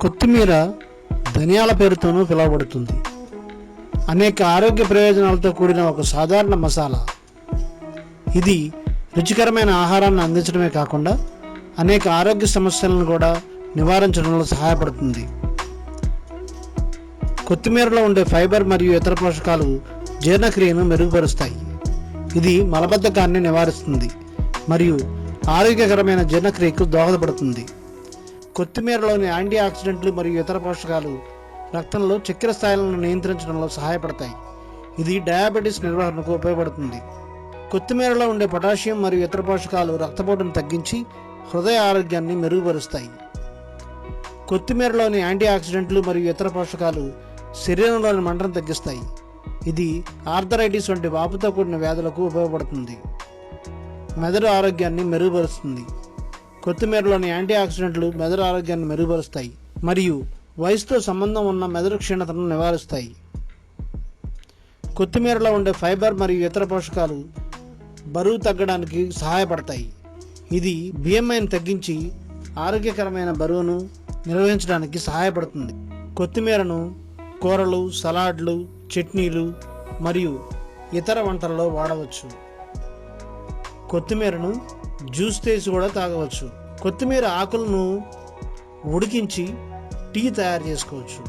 కొత్తిమీర ధనియాల పేరుతోనూ పిలువబడుతుంది. అనేక ఆరోగ్య ప్రయోజనాలతో కూడిన ఒక సాధారణ మసాలా. ఇది రుచికరమైన ఆహారాన్ని అందించడమే కాకుండా అనేక ఆరోగ్య సమస్యలను కూడా నివారించడంలో సహాయపడుతుంది. కొత్తిమీరలో ఉండే ఫైబర్ మరియు ఇతర పోషకాలు జీర్ణక్రియను మెరుగుపరుస్తాయి. ఇది మలబద్ధకాన్ని నివారిస్తుంది మరియు ఆరోగ్యకరమైన జీర్ణక్రియకు దోహదపడుతుంది. కొత్తిమీరలోని యాంటీ ఆక్సిడెంట్లు మరియు ఇతర పోషకాలు రక్తంలో చక్కెర స్థాయిలను నియంత్రించడంలో సహాయపడతాయి. ఇది డయాబెటీస్ నిర్వహణకు ఉపయోగపడుతుంది. కొత్తిమీరలో ఉండే పొటాషియం మరియు ఇతర పోషకాలు రక్తపోటును తగ్గించి హృదయ ఆరోగ్యాన్ని మెరుగుపరుస్తాయి. కొత్తిమీరలోని యాంటీ ఆక్సిడెంట్లు మరియు ఇతర పోషకాలు శరీరంలోని మంటను తగ్గిస్తాయి. ఇది ఆర్థరైటిస్ వంటి వాపుతో కూడిన వ్యాధులకు ఉపయోగపడుతుంది. మెదడు ఆరోగ్యాన్ని మెరుగుపరుస్తుంది. కొత్తిమీరలోని యాంటీ ఆక్సిడెంట్లు మెదడు ఆరోగ్యాన్ని మెరుగుపరుస్తాయి మరియు వయసుతో సంబంధం ఉన్న మెదడు క్షీణతను నివారిస్తాయి. కొత్తిమీరలో ఉండే ఫైబర్ మరియు ఇతర పోషకాలు బరువు తగ్గడానికి సహాయపడతాయి. ఇది BMIని తగ్గించి ఆరోగ్యకరమైన బరువును నిర్వహించడానికి సహాయపడుతుంది. కొత్తిమీరను కూరలు, సలాడ్లు, చట్నీలు మరియు ఇతర వంటల్లో వాడవచ్చు. కొత్తిమీరను జ్యూస్ చేసి కూడా తాగవచ్చు. కొత్తిమీర ఆకులను ఉడికించి టీ తయారు చేసుకోవచ్చు.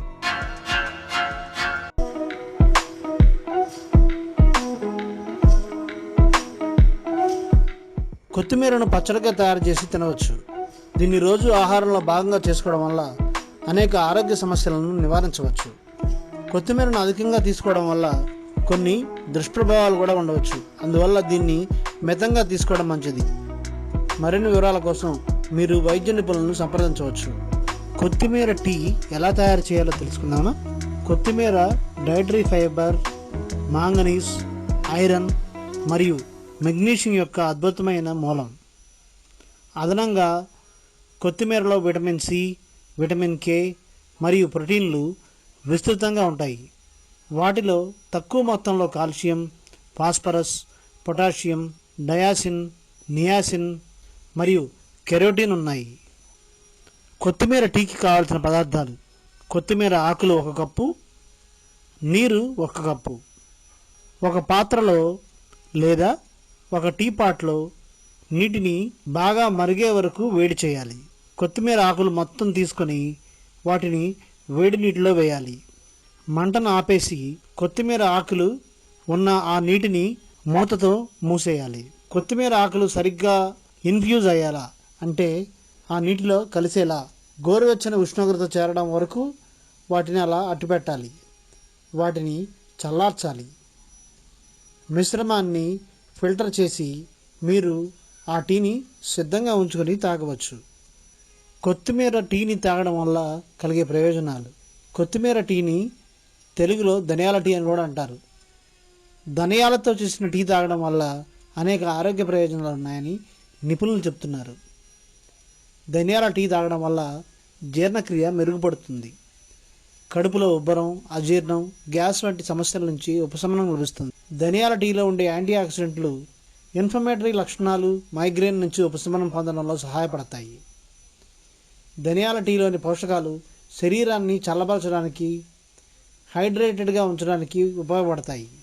కొత్తిమీరను పచ్చడిగా తయారు చేసి తినవచ్చు. దీన్ని రోజు ఆహారంలో భాగంగా చేసుకోవడం వల్ల అనేక ఆరోగ్య సమస్యలను నివారించవచ్చు. కొత్తిమీరను అధికంగా తీసుకోవడం వల్ల కొన్ని దుష్ప్రభావాలు కూడా ఉండవచ్చు. అందువల్ల దీన్ని మితంగా తీసుకోవడం మంచిది. మరిన్ని వివరాల కోసం మీరు వైద్య నిపుణులను సంప్రదించవచ్చు. కొత్తిమీర టీ ఎలా తయారు చేయాలో తెలుసుకుందామా? కొత్తిమీర డైటరీ ఫైబర్, మాంగనీస్, ఐరన్ మరియు మెగ్నీషియం యొక్క అద్భుతమైన మూలం. అదనంగా కొత్తిమీరలో విటమిన్ సి, విటమిన్ కే మరియు ప్రోటీన్లు విస్తృతంగా ఉంటాయి. వాటిలో తక్కువ మొత్తంలో కాల్షియం, ఫాస్ఫరస్, పొటాషియం, డయాసిన్, నియాసిన్ మరియు కెరోటిన్ ఉన్నాయి. కొత్తిమీర టీకి కావాల్సిన పదార్థాలు: కొత్తిమీర ఆకులు 1 కప్పు, నీరు 1 కప్పు. ఒక పాత్రలో లేదా ఒక టీ పాట్లో నీటిని బాగా మరిగే వరకు వేడి చేయాలి. కొత్తిమీర ఆకులు మొత్తం తీసుకొని వాటిని వేడి నీటిలో వేయాలి. మంటను ఆపేసి కొత్తిమీర ఆకులు ఉన్న ఆ నీటిని మూతతో మూసేయాలి. కొత్తిమీర ఆకులు సరిగ్గా ఇన్ఫ్యూజ్ అయ్యేలా, అంటే ఆ నీటిలో కలిసేలా గోరువెచ్చని ఉష్ణోగ్రత చేరడం వరకు వాటిని అలా అట్టుపెట్టాలి. వాటిని చల్లార్చాలి. మిశ్రమాన్ని ఫిల్టర్ చేసి మీరు ఆ టీని సిద్ధంగా ఉంచుకొని తాగవచ్చు. కొత్తిమీర టీని తాగడం వల్ల కలిగే ప్రయోజనాలు: కొత్తిమీర టీని తెలుగులో ధనియాల టీ అని కూడా అంటారు. ధనియాలతో చేసిన టీ తాగడం వల్ల అనేక ఆరోగ్య ప్రయోజనాలు ఉన్నాయని నిపుణులు చెప్తున్నారు. ధనియాల టీ తాగడం వల్ల జీర్ణక్రియ మెరుగుపడుతుంది. కడుపులో ఉబ్బరం, అజీర్ణం, గ్యాస్ వంటి సమస్యల నుంచి ఉపశమనం లభిస్తుంది. ధనియాల టీలో ఉండే యాంటీ ఆక్సిడెంట్లు ఇన్ఫ్లమేటరీ లక్షణాలు, మైగ్రేన్ నుంచి ఉపశమనం పొందడంలో సహాయపడతాయి. ధనియాల టీలోని పోషకాలు శరీరాన్ని చల్లబరచడానికి, హైడ్రేటెడ్గా ఉంచడానికి ఉపయోగపడతాయి.